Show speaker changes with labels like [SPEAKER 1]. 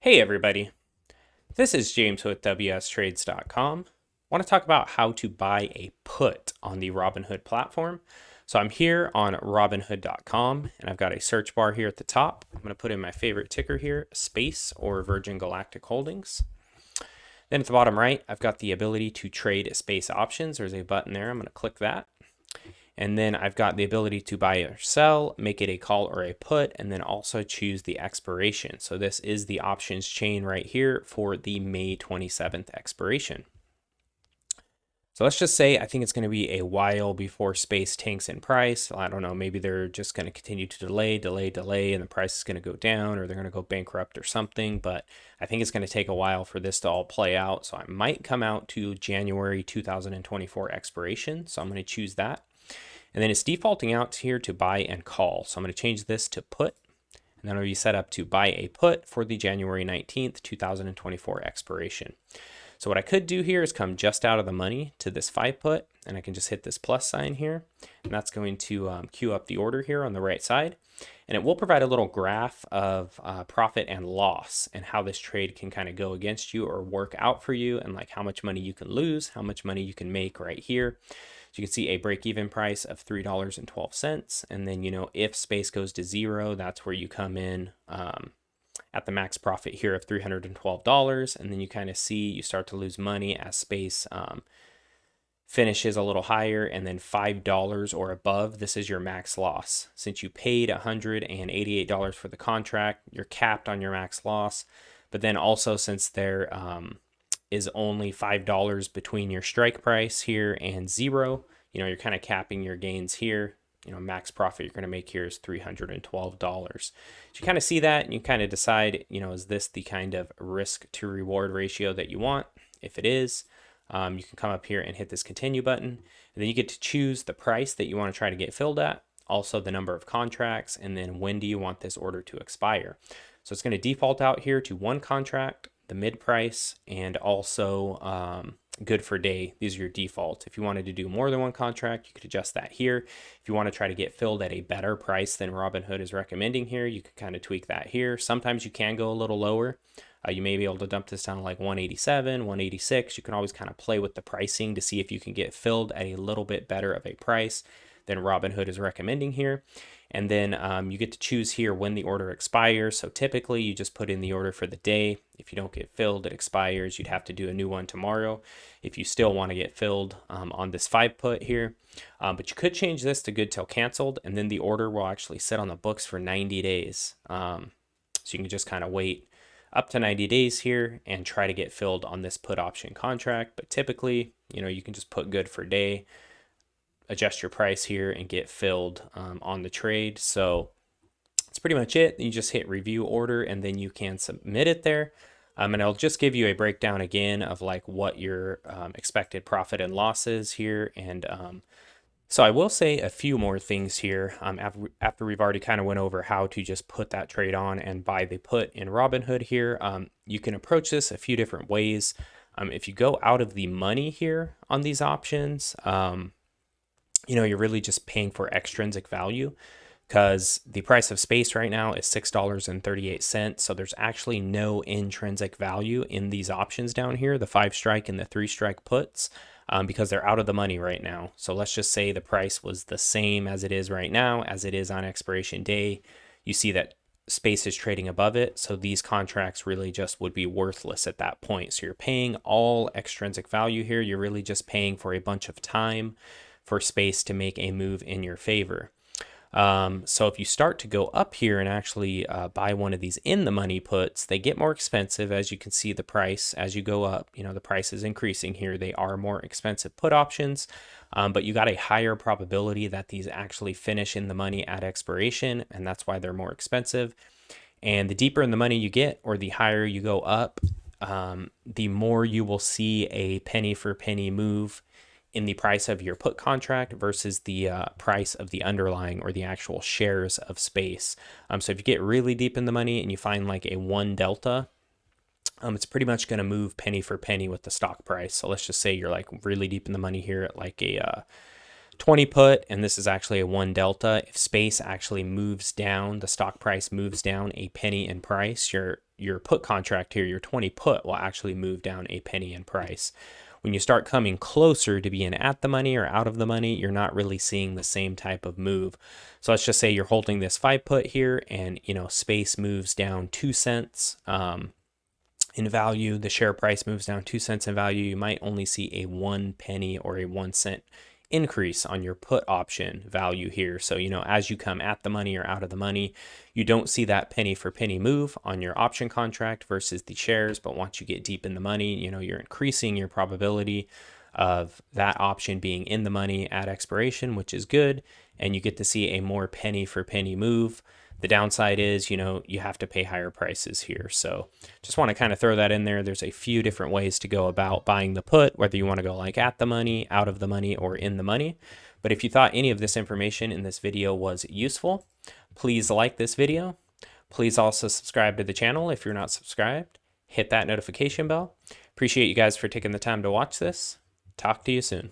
[SPEAKER 1] Hey everybody, this is James with WSTrades.com. I want to talk about how to buy a put on the Robinhood platform. So I'm here on Robinhood.com and I've got a search bar here at the top. I'm going to put in my favorite ticker here, SPACE or Virgin Galactic Holdings. Then at the bottom right, I've got the ability to trade SPACE options. There's a button there. I'm going to click that. And then I've got the ability to buy or sell, make it a call or a put, and then also choose the expiration. So this is the options chain right here for the May 27th expiration. So let's just say I think it's going to be a while before SPACE tanks in price. I don't know, maybe they're just going to continue to delay, and the price is going to go down, or they're going to go bankrupt or something. But I think it's going to take a while for this to all play out. So I might come out to January 2024 expiration. So I'm going to choose that. And then it's defaulting out here to buy and call. So I'm going to change this to put. And then it'll be set up to buy a put for the January 19th, 2024 expiration. So what I could do here is come just out of the money to this 5 put. And I can just hit this plus sign here. And that's going to queue up the order here on the right side. And it will provide a little graph of profit and loss and how this trade can kind of go against you or work out for you, and like how much money you can lose, how much money you can make right here. So you can see a break-even price of $3.12. And then, if SPACE goes to 0, that's where you come in at the max profit here of $312. And then you kind of see you start to lose money as SPACE finishes a little higher, and then $5 or above, this is your max loss. Since you paid $188 for the contract, you're capped on your max loss. But then also, since there is only $5 between your strike price here and 0, you're kind of capping your gains here. Max profit you're going to make here is $312. So you kind of see that and you kind of decide, is this the kind of risk to reward ratio that you want? If it is, you can come up here and hit this continue button, and then you get to choose the price that you want to try to get filled at, also the number of contracts, and then when do you want this order to expire. So it's going to default out here to 1 contract, the mid price, and also good for day. These are your defaults. If you wanted to do more than 1 contract, you could adjust that here. If you want to try to get filled at a better price than Robinhood is recommending here, you can kind of tweak that here. Sometimes you can go a little lower. You may be able to dump this down to like 187, 186. You can always kind of play with the pricing to see if you can get filled at a little bit better of a price than Robinhood is recommending here. And then you get to choose here when the order expires. So typically you just put in the order for the day. If you don't get filled, it expires. You'd have to do a new one tomorrow if you still want to get filled on this 5 put here. But you could change this to good till canceled, and then the order will actually sit on the books for 90 days. So you can just kind of wait up to 90 days here and try to get filled on this put option contract. But typically, you can just put good for day, adjust your price here, and get filled on the trade. So that's pretty much it. You just hit review order and then you can submit it there. And I'll just give you a breakdown again of like what your expected profit and loss is here. And so I will say a few more things here after we've already kind of went over how to just put that trade on and buy the put in Robinhood here. You can approach this a few different ways. If you go out of the money here on these options, you're really just paying for extrinsic value, because the price of SPACE right now is $6.38. So there's actually no intrinsic value in these options down here, the 5 strike and the 3 strike puts, because they're out of the money right now. So let's just say the price was the same as it is right now as it is on expiration day. You see that SPACE is trading above it. So these contracts really just would be worthless at that point. So you're paying all extrinsic value here. You're really just paying for a bunch of time for SPACE to make a move in your favor. So if you start to go up here and actually buy one of these in the money puts, they get more expensive. As you can see, the price as you go up, the price is increasing here. They are more expensive put options, but you got a higher probability that these actually finish in the money at expiration, and that's why they're more expensive. And the deeper in the money you get, or the higher you go up, the more you will see a penny for penny move in the price of your put contract versus the price of the underlying or the actual shares of SPACE. So if you get really deep in the money and you find like a 1 delta, it's pretty much going to move penny for penny with the stock price. So let's just say you're like really deep in the money here at like a 20 put, and this is actually a 1 delta. If space actually moves down, the stock price moves down a penny in price, your put contract here, your 20 put, will actually move down a penny in price. When you start coming closer to being at the money or out of the money, you're not really seeing the same type of move. So let's just say you're holding this 5 put here, and space moves down 2 cents in value. The share price moves down 2 cents in value. You might only see a 1 penny or a 1 cent increase on your put option value here. So, as you come at the money or out of the money, you don't see that penny for penny move on your option contract versus the shares. But once you get deep in the money, you're increasing your probability of that option being in the money at expiration, which is good. And you get to see a more penny for penny move. The downside is, you have to pay higher prices here. So just want to kind of throw that in there. There's a few different ways to go about buying the put, whether you want to go like at the money, out of the money, or in the money. But if you thought any of this information in this video was useful, please like this video. Please also subscribe to the channel if you're not subscribed. Hit that notification bell. Appreciate you guys for taking the time to watch this. Talk to you soon.